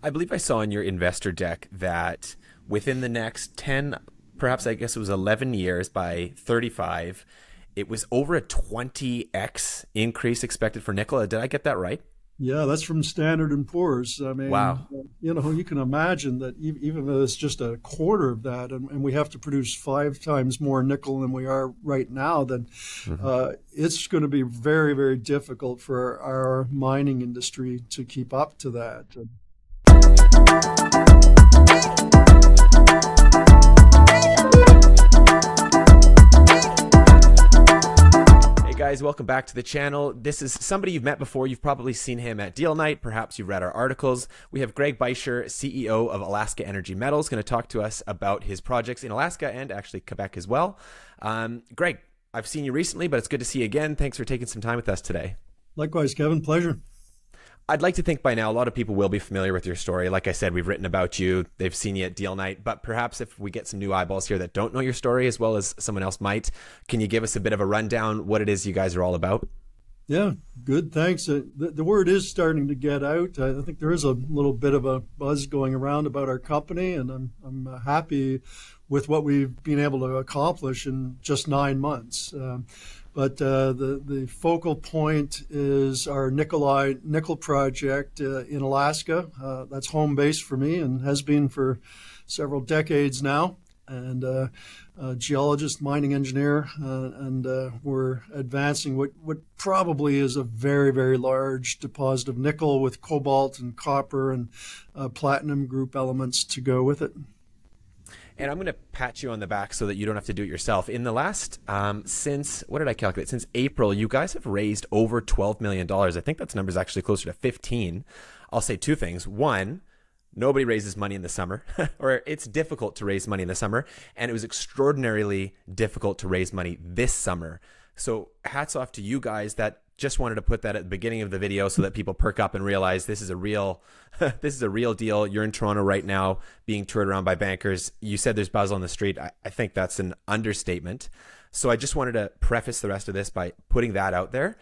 I believe I saw in your investor deck that within the next 10, perhaps I guess it was 11 years by 35, it was over a 20x increase expected for nickel. Did I get that right? Yeah, that's from Standard and Poor's. I mean, Wow. you can imagine that even though it's just a quarter of that, and we have to produce 5 times more nickel than we are right now, then Mhm. it's going to be very, very difficult for our mining industry to keep up to that. Hey guys, welcome back to the channel. This is somebody you've met before. You've probably seen him at Deal Night. Perhaps you've read our articles. We have Greg Beischer, CEO of Alaska Energy Metals, going to talk to us about his projects in Alaska and actually Quebec as well. Greg, I've seen you recently, but it's good to see you again. Thanks for taking some time with us today. Likewise, Kevin, pleasure. I'd like to think by now a lot of people will be familiar with your story. Like I said, we've written about you. They've seen you at Deal Night. But perhaps if we get some new eyeballs here that don't know your story as well as someone else might, can you give us a bit of a rundown what it is you guys are all about? Yeah, good. Thanks. The word is starting to get out. I think there is a little bit of a buzz going around about our company, and I'm happy with what we've been able to accomplish in just 9 months. But the focal point is our nickel project in Alaska. That's home base for me and has been for several decades now. And a geologist, mining engineer, and we're advancing what probably is a very, very large deposit of nickel with cobalt and copper and platinum group elements to go with it. And I'm going to pat you on the back so that you don't have to do it yourself. In the last, since, what did I calculate? Since April, you guys have raised over $12 million. I think that number is actually closer to 15. I'll say two things. One, nobody raises money in the summer, or it's difficult to raise money in the summer. And it was extraordinarily difficult to raise money this summer. So hats off to you guys. That just wanted to put that at the beginning of the video so that people perk up and realize this is a real, this is a real deal. You're in Toronto right now being toured around by bankers. You said there's buzz on the street. I think that's an understatement. So I just wanted to preface the rest of this by putting that out there.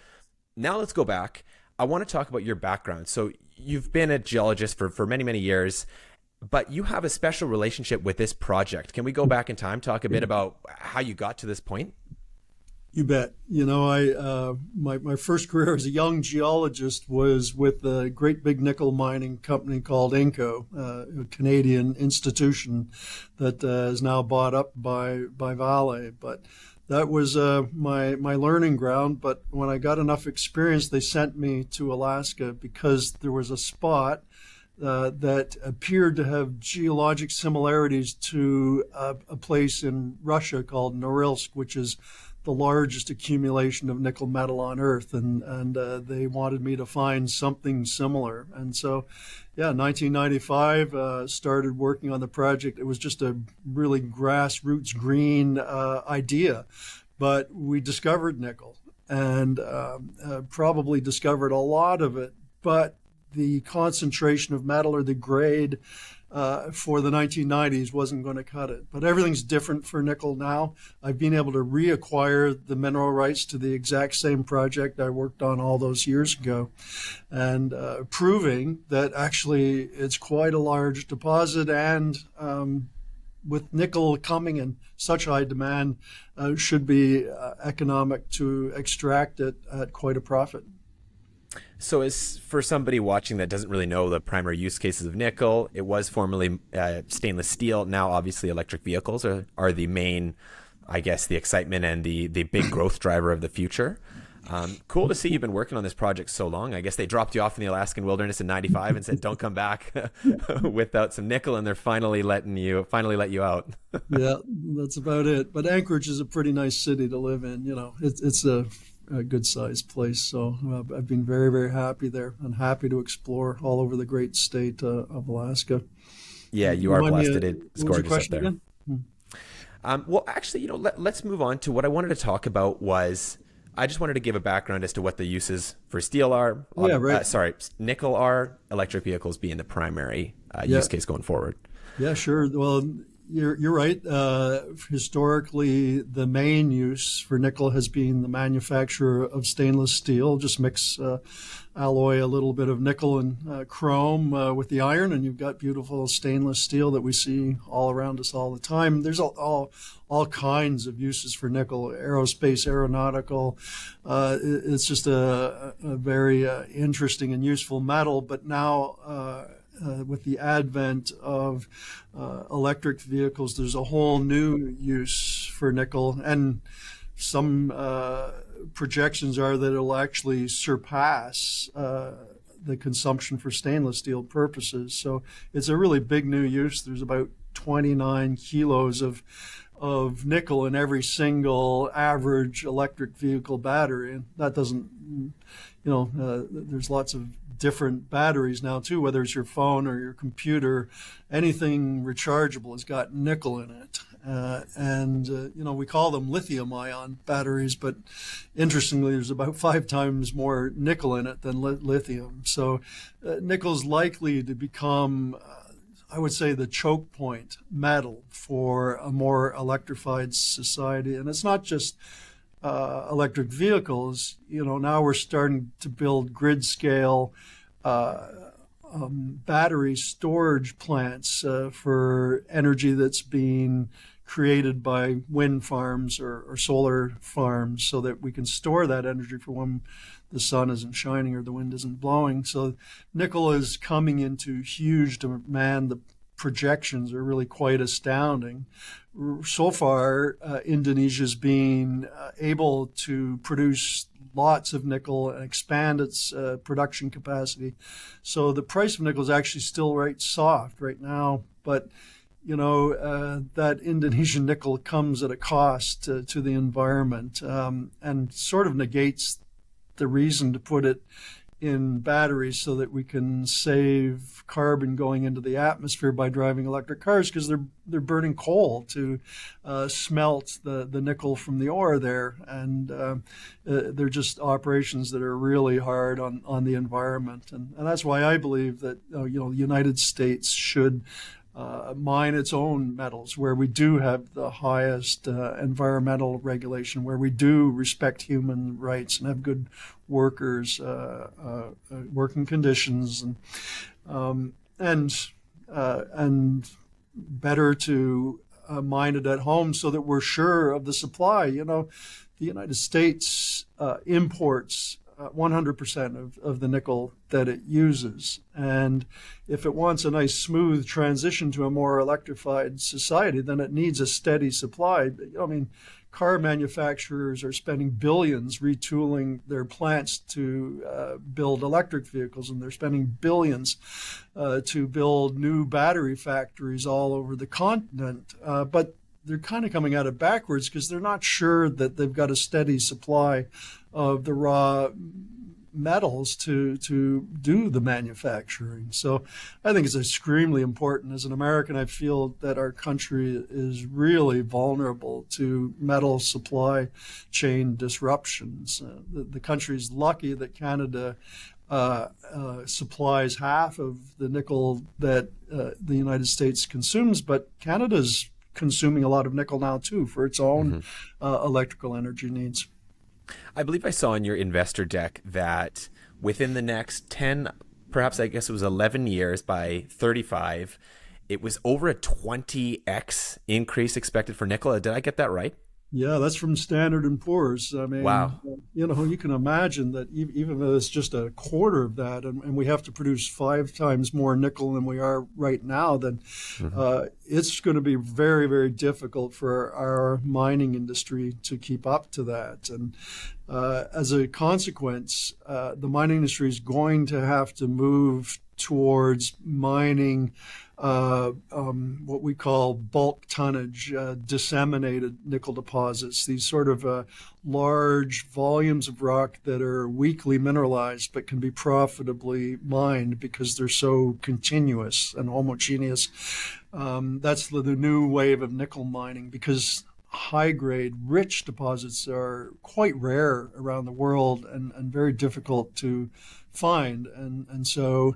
Now let's go back. I want to talk about your background. So you've been a geologist for many, many years, but you have a special relationship with this project. Can we go back in time, talk a bit about how you got to this point? You bet. You know, my first career as a young geologist was with a great big nickel mining company called Inco, a Canadian institution that is now bought up by Vale. But that was my learning ground. But when I got enough experience, they sent me to Alaska because there was a spot that appeared to have geologic similarities to a place in Russia called Norilsk, which is the largest accumulation of nickel metal on Earth, and they wanted me to find something similar. And so, yeah, 1995, started working on the project. It was just a really grassroots green idea, but we discovered nickel and probably discovered a lot of it, but the concentration of metal or the grade for the 1990s wasn't going to cut it. But everything's different for nickel now. I've been able to reacquire the mineral rights to the exact same project I worked on all those years ago, and proving that actually it's quite a large deposit, and with nickel coming in such high demand, should be economic to extract it at quite a profit. So as for somebody watching that doesn't really know the primary use cases of nickel, it was formerly stainless steel. Now, obviously, electric vehicles are the main, I guess, the excitement and the big growth driver of the future. Cool to see you've been working on this project so long. I guess they dropped you off in the Alaskan wilderness in '95 and said, don't come back without some nickel, and they're finally let you out. Yeah, that's about it. But Anchorage is a pretty nice city to live in. You know, it's a good sized place. So I've been very, very happy there and happy to explore all over the great state of Alaska. Yeah, you are blessed. It's gorgeous up there. Again? Well, actually, you know, let's move on to what I wanted to talk about. Was I just wanted to give a background as to what the uses for steel are. Yeah, right. Nickel are, electric vehicles being the primary use case going forward. Yeah, sure. Well, you're right. Historically, the main use for nickel has been the manufacture of stainless steel. Just mix alloy a little bit of nickel and chrome with the iron, and you've got beautiful stainless steel that we see all around us all the time. There's all kinds of uses for nickel, aerospace, aeronautical. It's just a very interesting and useful metal. But now, with the advent of electric vehicles, there's a whole new use for nickel, and some projections are that it'll actually surpass the consumption for stainless steel purposes. So it's a really big new use. There's about 29 kilos of nickel in every single average electric vehicle battery. And that doesn't, there's lots of different batteries now too, whether it's your phone or your computer. Anything rechargeable has got nickel in it. We call them lithium-ion batteries, but interestingly, there's about 5 times more nickel in it than lithium. So nickel's likely to become, I would say, the choke point metal for a more electrified society. And it's not just electric vehicles. Now we're starting to build grid-scale battery storage plants for energy that's being created by wind farms or solar farms, so that we can store that energy for when the sun isn't shining or the wind isn't blowing. So nickel is coming into huge demand. The projections are really quite astounding. So far, Indonesia's been able to produce lots of nickel and expand its production capacity. So the price of nickel is actually still right soft right now, but that Indonesian nickel comes at a cost to the environment, and sort of negates the reason to put it in batteries so that we can save carbon going into the atmosphere by driving electric cars, because they're burning coal to smelt the nickel from the ore there, and they're just operations that are really hard on the environment, and that's why I believe that the United States should mine its own metals, where we do have the highest environmental regulation, where we do respect human rights and have good workers, working conditions, and better to mine it at home so that we're sure of the supply. The United States imports 100% of the nickel that it uses. And if it wants a nice smooth transition to a more electrified society, then it needs a steady supply. Car manufacturers are spending billions retooling their plants to build electric vehicles, and they're spending billions to build new battery factories all over the continent. But they're kind of coming at it backwards, because they're not sure that they've got a steady supply of the raw metals to do the manufacturing. So I think it's extremely important. As an American, I feel that our country is really vulnerable to metal supply chain disruptions. The country's lucky that Canada supplies half of the nickel that the United States consumes, but Canada's consuming a lot of nickel now too for its own electrical energy needs. I believe I saw in your investor deck that within the next 10, perhaps I guess it was 11 years, by 35, it was over a 20x increase expected for nickel. Did I get that right? Yeah, that's from Standard & Poor's. Wow. You can imagine that even though it's just a quarter of that, and we have to produce 5 times more nickel than we are right now, then it's going to be very, very difficult for our mining industry to keep up to that. And as a consequence, the mining industry is going to have to move towards mining what we call bulk tonnage, disseminated nickel deposits, these sort of large volumes of rock that are weakly mineralized but can be profitably mined because they're so continuous and homogeneous. That's the new wave of nickel mining, because high-grade, rich deposits are quite rare around the world and very difficult to find. And so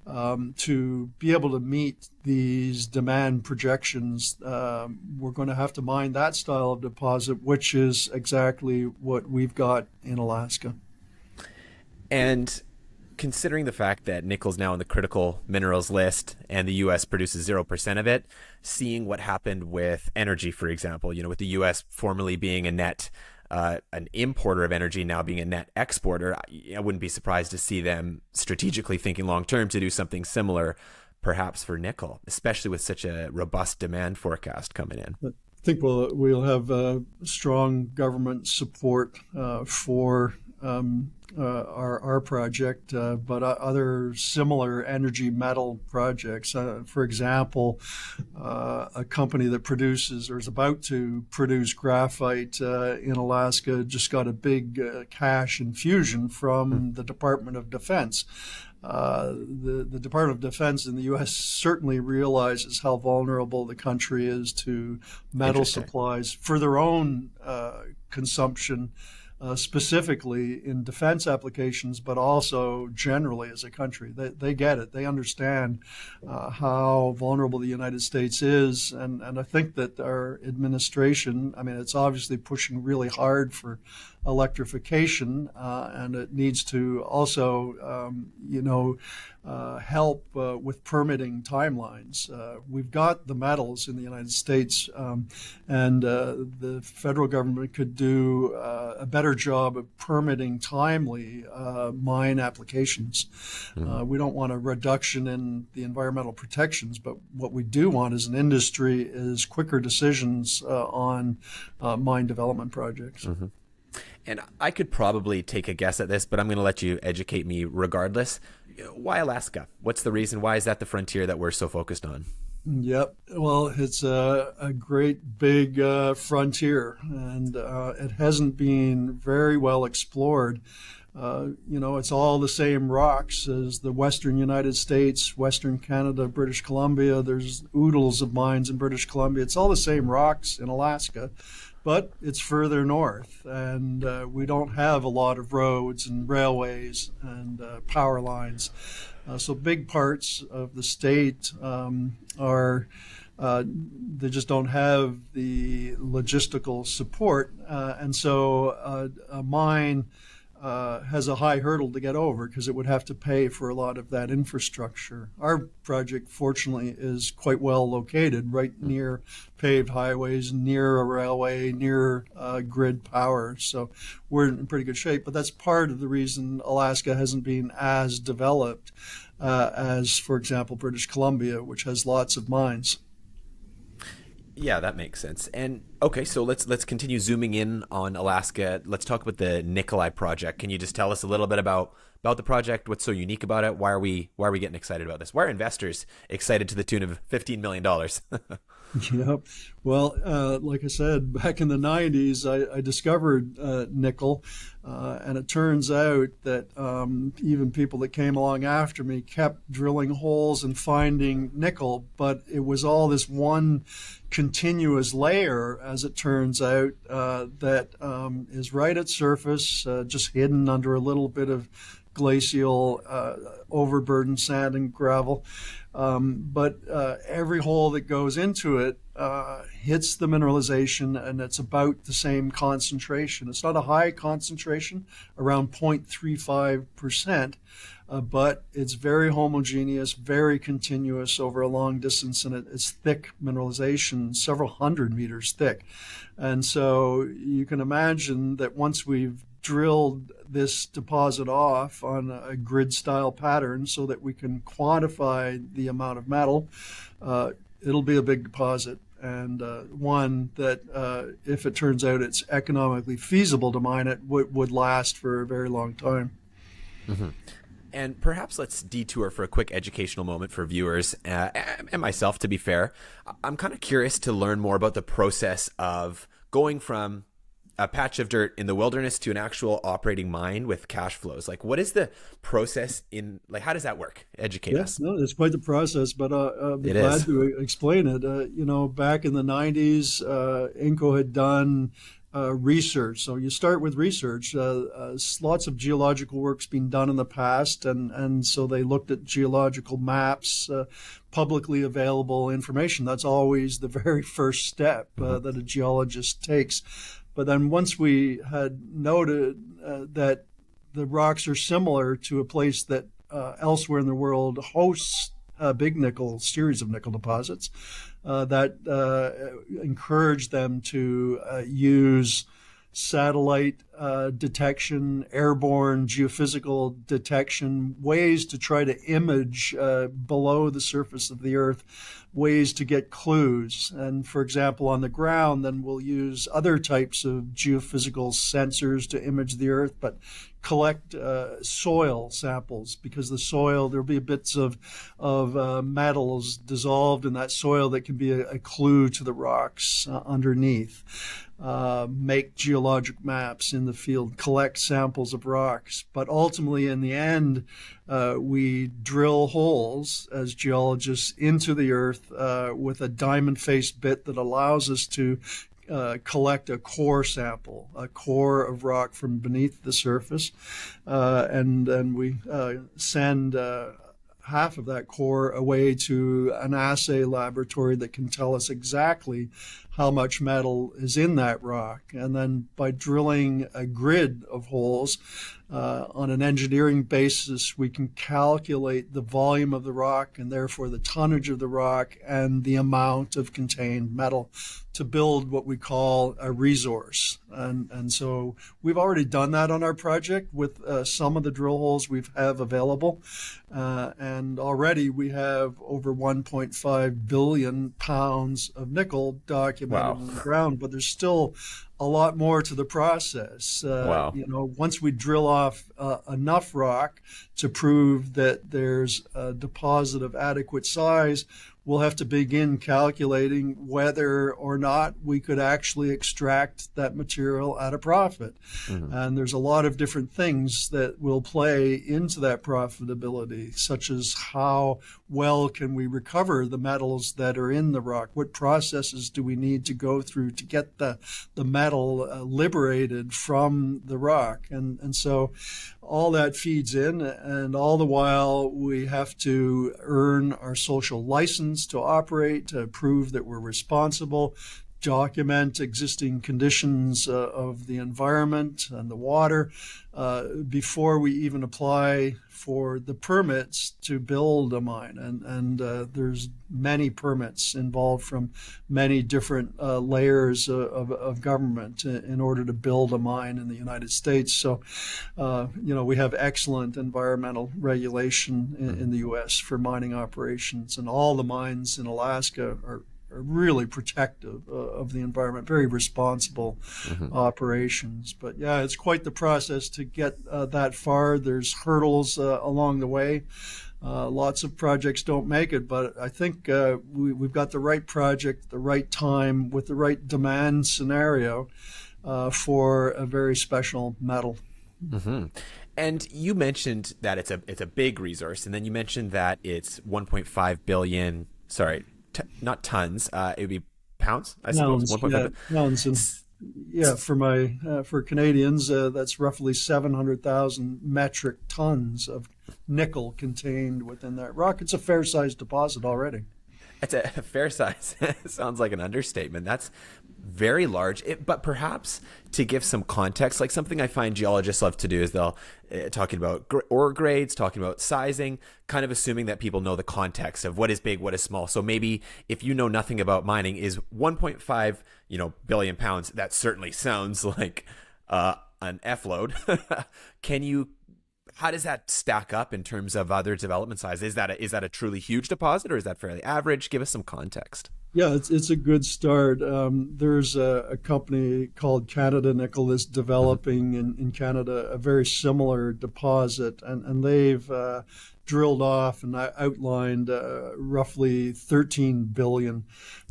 to be able to meet these demand projections, we're going to have to mine that style of deposit, which is exactly what we've got in Alaska. And considering the fact that nickel's now on the critical minerals list and the US produces 0% of it, seeing what happened with energy, for example, with the US formerly being a net an importer of energy, now being a net exporter, I wouldn't be surprised to see them strategically thinking long term to do something similar, perhaps for nickel, especially with such a robust demand forecast coming in. I think we'll have strong government support for our project, but other similar energy metal projects. For example, a company that produces or is about to produce graphite in Alaska just got a big cash infusion from the Department of Defense. The Department of Defense in the U.S. certainly realizes how vulnerable the country is to metal supplies for their own consumption, specifically in defense applications, but also generally as a country. They get it. They understand how vulnerable the United States is. And I think that our administration, it's obviously pushing really hard for electrification, and it needs to also, help with permitting timelines. We've got the metals in the United States, and the federal government could do a better job of permitting timely mine applications. We don't want a reduction in the environmental protections, but what we do want as an industry is quicker decisions on mine development projects. Mm-hmm. And I could probably take a guess at this, but I'm going to let you educate me regardless. Why Alaska? What's the reason? Why is that the frontier that we're so focused on? Yep. Well, it's a great big frontier, and it hasn't been very well explored. It's all the same rocks as the Western United States, Western Canada, British Columbia. There's oodles of mines in British Columbia. It's all the same rocks in Alaska, but it's further north, and we don't have a lot of roads and railways and power lines. So big parts of the state they just don't have the logistical support, and so a mine has a high hurdle to get over because it would have to pay for a lot of that infrastructure. Our project, fortunately, is quite well located, right near paved highways, near a railway, near grid power. So we're in pretty good shape. But that's part of the reason Alaska hasn't been as developed as, for example, British Columbia, which has lots of mines. Yeah, that makes sense. And okay, so let's continue zooming in on Alaska. Let's talk about the Nikolai project. Can you just tell us a little bit about the project? What's so unique about it? Why are we getting excited about this? Why are investors excited to the tune of $15 million? Yep. Well, like I said, back in the 90s, I discovered nickel, and it turns out that even people that came along after me kept drilling holes and finding nickel, but it was all this one continuous layer, as it turns out, that is right at surface, just hidden under a little bit of glacial overburdened sand and gravel. But every hole that goes into it hits the mineralization, and it's about the same concentration. It's not a high concentration, around 0.35%, but it's very homogeneous, very continuous over a long distance, and it's thick mineralization, several hundred meters thick. And so you can imagine that once we've drilled this deposit off on a grid style pattern so that we can quantify the amount of metal, it'll be a big deposit, and one that if it turns out it's economically feasible to mine it would last for a very long time. Mm-hmm. And perhaps let's detour for a quick educational moment for viewers and myself, to be fair. I'm kind of curious to learn more about the process of going from a patch of dirt in the wilderness to an actual operating mine with cash flows. Like, what is the process how does that work? Educate us. No, it's quite the process, but I'll be glad to explain it. Back in the 90s, INCO had done research. So you start with research. Lots of geological work's been done in the past, and so they looked at geological maps, publicly available information. That's always the very first step that a geologist takes. But then once we had noted that the rocks are similar to a place that elsewhere in the world hosts a big series of nickel deposits that encourage them to use satellite detection, airborne geophysical detection, ways to try to image below the surface of the Earth, ways to get clues. And for example, on the ground, then we'll use other types of geophysical sensors to image the Earth, but collect soil samples, because the soil, there'll be bits of metals dissolved in that soil that can be a clue to the rocks underneath. Make geologic maps in the field, collect samples of rocks. But ultimately, in the end, we drill holes as geologists into the Earth with a diamond-faced bit that allows us to collect a core sample, a core of rock from beneath the surface. And then we send half of that core away to an assay laboratory that can tell us exactly how much metal is in that rock. And then by drilling a grid of holes on an engineering basis, we can calculate the volume of the rock and therefore the tonnage of the rock and the amount of contained metal to build what we call a resource. And so we've already done that on our project with some of the drill holes we have available. And already we have over 1.5 billion pounds of nickel documented on the ground, but there's still a lot more to the process. Once we drill off enough rock to prove that there's a deposit of adequate size, we'll have to begin calculating whether or not we could actually extract that material at a profit. Mm-hmm. And there's a lot of different things that will play into that profitability, such as how well can we recover the metals that are in the rock? What processes do we need to go through to get the metal liberated from the rock? And so all that feeds in, and all the while we have to earn our social license to operate, to prove that we're responsible, document existing conditions of the environment and the water before we even apply for the permits to build a mine. And there's many permits involved from many different layers of government in order to build a mine in the United States. So, we have excellent environmental regulation in the U.S. for mining operations, and all the mines in Alaska are really protective of the environment, very responsible operations. But yeah, it's quite the process to get that far. There's hurdles along the way. Lots of projects don't make it, but I think we've got the right project, the right time, with the right demand scenario for a very special metal. Mm-hmm. And you mentioned that it's a big resource, and then you mentioned that it's 1.5 billion. Sorry. Not tons. It would be pounds, I suppose. 1.5 pounds. And for Canadians, that's roughly 700,000 metric tons of nickel contained within that rock. It's a fair-sized deposit already. It's a fair size. Sounds like an understatement. That's very large. But perhaps to give some context, like something I find geologists love to do is they'll talking about ore grades, talking about sizing, kind of assuming that people know the context of what is big, what is small. So maybe if you know nothing about mining, is 1.5 billion pounds, that certainly sounds like an F load. How does that stack up in terms of other development size? Is that a truly huge deposit, or is that fairly average? Give us some context. Yeah, it's a good start. There's a company called Canada Nickel that's developing in Canada a very similar deposit, and they've drilled off and outlined roughly 13 billion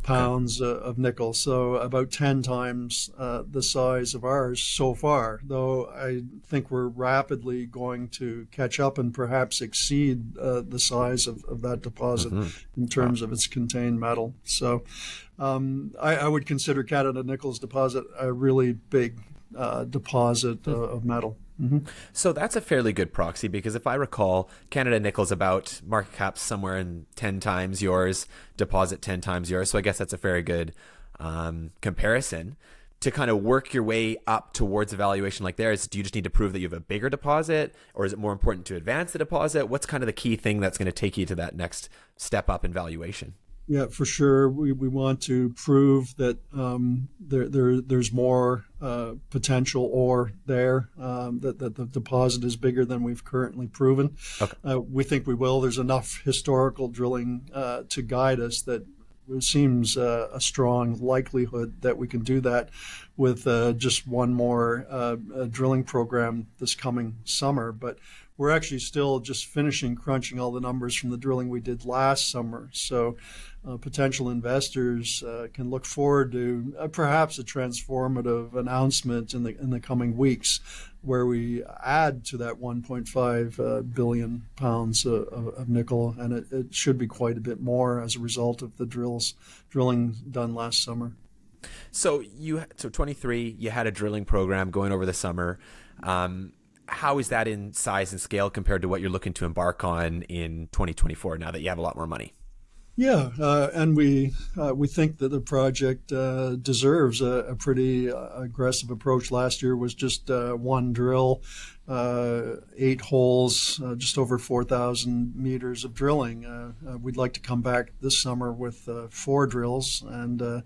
pounds of nickel, so about 10 times the size of ours so far, though I think we're rapidly going to catch up and perhaps exceed the size of that deposit in terms of its contained metal. So I would consider Canada Nickel's deposit a really big deposit of metal. Mm-hmm. So that's a fairly good proxy, because if I recall, Canada Nickel's about market cap somewhere in 10 times yours, deposit 10 times yours. So I guess that's a very good comparison. to kind of work your way up towards a valuation like theirs, do you just need to prove that you have a bigger deposit, or is it more important to advance the deposit? What's kind of the key thing that's going to take you to that next step up in valuation? Yeah, for sure. We want to prove that there's more potential ore there, that the deposit is bigger than we've currently proven. Okay. We think we will. There's enough historical drilling to guide us that it seems a strong likelihood that we can do that with just one more drilling program this coming summer. But we're actually still just finishing crunching all the numbers from the drilling we did last summer. So potential investors can look forward to perhaps a transformative announcement in the coming weeks, where we add to that 1.5 billion pounds of nickel, and it should be quite a bit more as a result of the drilling done last summer. So 23, you had a drilling program going over the summer. How is that in size and scale compared to what you're looking to embark on in 2024 now that you have a lot more money? Yeah, and we think that the project deserves a pretty aggressive approach. Last year was just one drill, 8 holes, just over 4,000 meters of drilling. We'd like to come back this summer with 4 drills and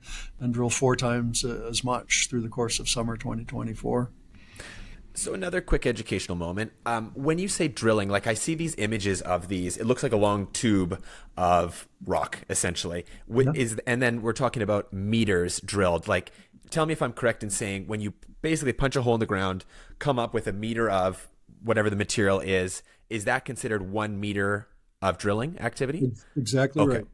drill 4 times as much through the course of summer 2024. So another quick educational moment. When you say drilling, like I see these images of these, it looks like a long tube of rock, essentially. Yeah. And then we're talking about meters drilled. Like, tell me if I'm correct in saying when you basically punch a hole in the ground, come up with a meter of whatever the material is that considered 1 meter of drilling activity? Exactly Okay. right.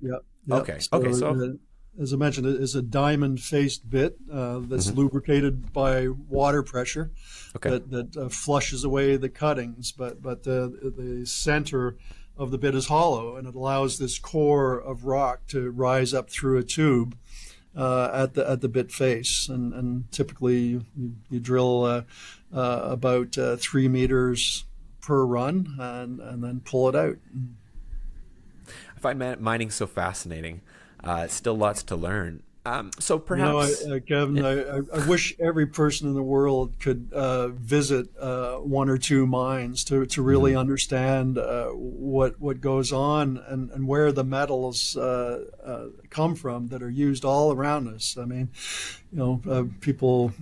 Yeah. Okay. So as I mentioned, it is a diamond-faced bit that's lubricated by water pressure that flushes away the cuttings. But the center of the bit is hollow, and it allows this core of rock to rise up through a tube at the bit face. And typically you drill about 3 meters per run and then pull it out. I find mining so fascinating. Still lots to learn. So perhaps, Kevin, I wish every person in the world could visit 1 or 2 mines to really understand what goes on and where the metals come from that are used all around us. I mean, people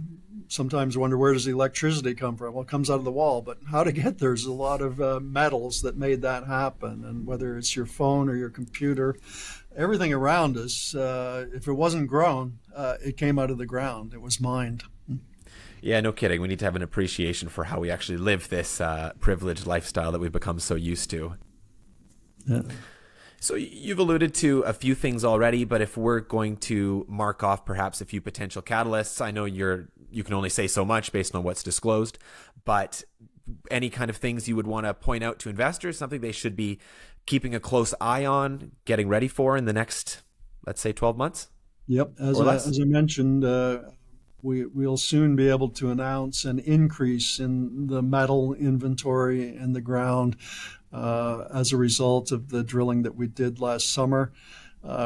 sometimes wonder, where does the electricity come from? Well, it comes out of the wall, but how to get there's a lot of metals that made that happen. And whether it's your phone or your computer, everything around us, if it wasn't grown, it came out of the ground. It was mined. Yeah, no kidding. We need to have an appreciation for how we actually live this privileged lifestyle that we've become so used to. Yeah. So you've alluded to a few things already, but if we're going to mark off perhaps a few potential catalysts, I know you can only say so much based on what's disclosed, but any kind of things you would want to point out to investors, something they should be keeping a close eye on, getting ready for in the next, let's say, 12 months? Yep. As I mentioned, we'll soon be able to announce an increase in the metal inventory in the ground as a result of the drilling that we did last summer.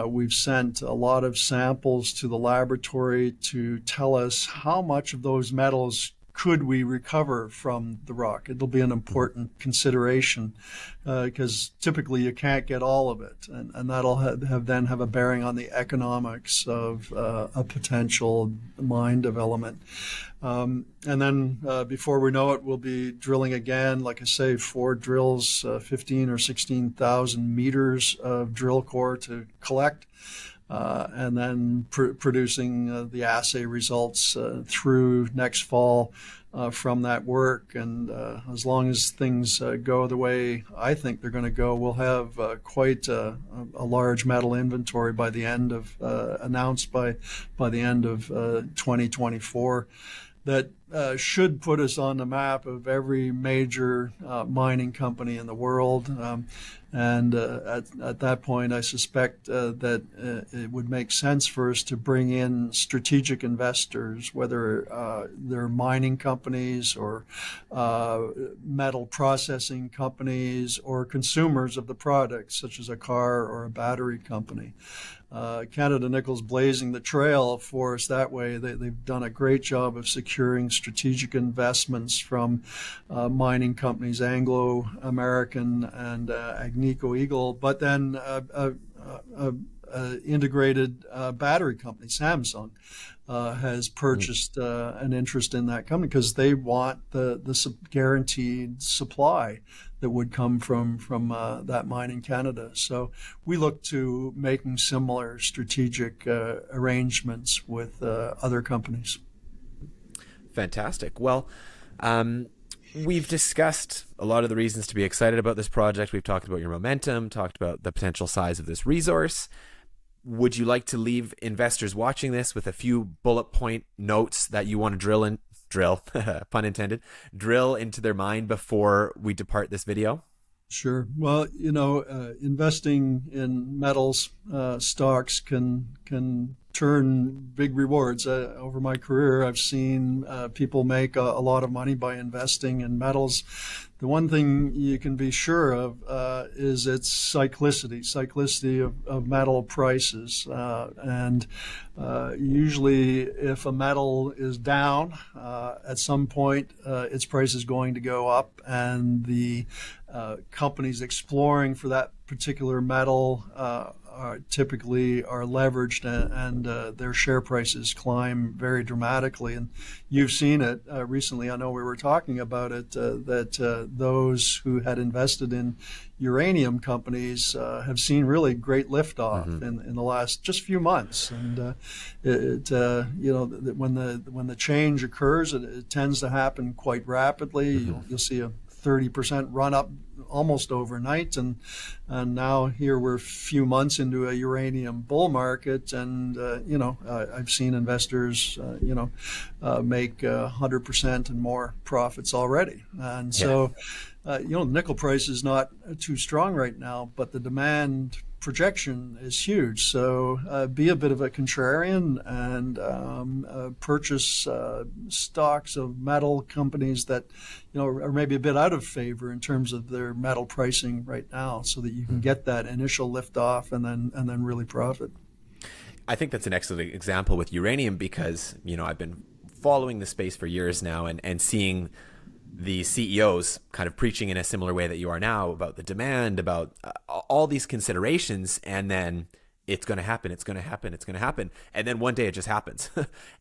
We've sent a lot of samples to the laboratory to tell us how much of those metals could we recover from the rock. It'll be an important consideration because typically you can't get all of it, and that'll have a bearing on the economics of a potential mine development. And then before we know it, we'll be drilling again, like I say, 4 drills, 15 or 16,000 meters of drill core to collect. And then producing the assay results through next fall from that work. And as long as things go the way I think they're going to go, we'll have quite a large metal inventory by the end of announced by the end of 2024. That should put us on the map of every major mining company in the world. And at that point, I suspect that it would make sense for us to bring in strategic investors, whether they're mining companies or metal processing companies or consumers of the product, such as a car or a battery company. Canada Nickel's blazing the trail for us that way. They've done a great job of securing strategic investments from mining companies, Anglo American and Agnico Eagle, but then integrated battery company, Samsung, has purchased an interest in that company because they want the guaranteed supply that would come from that mine in Canada. So we look to making similar strategic arrangements with other companies. Fantastic. Well, we've discussed a lot of the reasons to be excited about this project. We've talked about your momentum, talked about the potential size of this resource. Would you like to leave investors watching this with a few bullet point notes that you want to drill, pun intended, drill into their mind before we depart this video? Sure. Well, investing in metals stocks can turn big rewards. Over my career, I've seen people make a lot of money by investing in metals. The one thing you can be sure of is its cyclicity of metal prices. And usually if a metal is down, at some point its price is going to go up, and the companies exploring for that particular metal typically are leveraged, and their share prices climb very dramatically. And you've seen it recently. I know we were talking about it, that those who had invested in uranium companies have seen really great liftoff in the last just few months. And when the change occurs, it tends to happen quite rapidly. You'll see a 30% run up almost overnight, and now here we're a few months into a uranium bull market, and I've seen investors make 100% and more profits already. And so the nickel price is not too strong right now, but the demand projection is huge. So be a bit of a contrarian and purchase stocks of metal companies that are maybe a bit out of favor in terms of their metal pricing right now, so that you can get that initial liftoff and then really profit. I think that's an excellent example with uranium, because I've been following the space for years now and seeing the CEOs kind of preaching in a similar way that you are now about the demand, about all these considerations, and then it's going to happen, it's going to happen, it's going to happen, and then one day it just happens.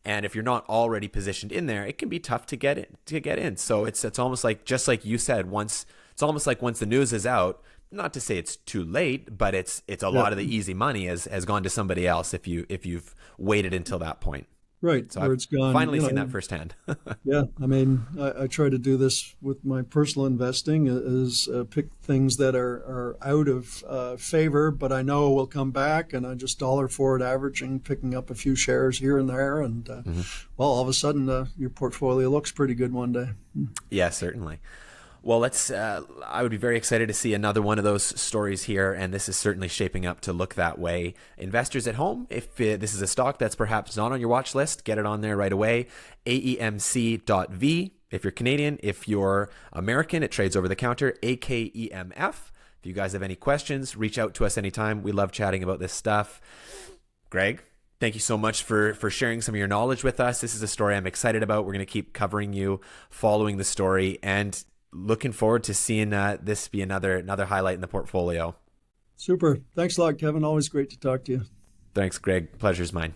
And if you're not already positioned in there, it can be tough to get in. So it's almost like, just like you said, once the news is out, not to say it's too late, but it's a lot of the easy money has gone to somebody else if you've waited until that point. Right, so where I've it's gone. Finally seen that firsthand. Yeah, I mean, I try to do this with my personal investing, is pick things that are out of favor, but I know will come back, and I just dollar forward averaging, picking up a few shares here and there, and well, all of a sudden your portfolio looks pretty good one day. Yeah, certainly. Well, I would be very excited to see another one of those stories here, and this is certainly shaping up to look that way. Investors at home, if this is a stock that's perhaps not on your watch list, get it on there right away. AEMC.V if you're Canadian. If you're American, it trades over the counter. AKEMF. If you guys have any questions, reach out to us anytime. We love chatting about this stuff. Greg, thank you so much for sharing some of your knowledge with us. This is a story I'm excited about. We're going to keep covering you, following the story, and looking forward to seeing this be another highlight in the portfolio. Super. Thanks a lot, Kevin. Always great to talk to you. Thanks, Greg. Pleasure's mine.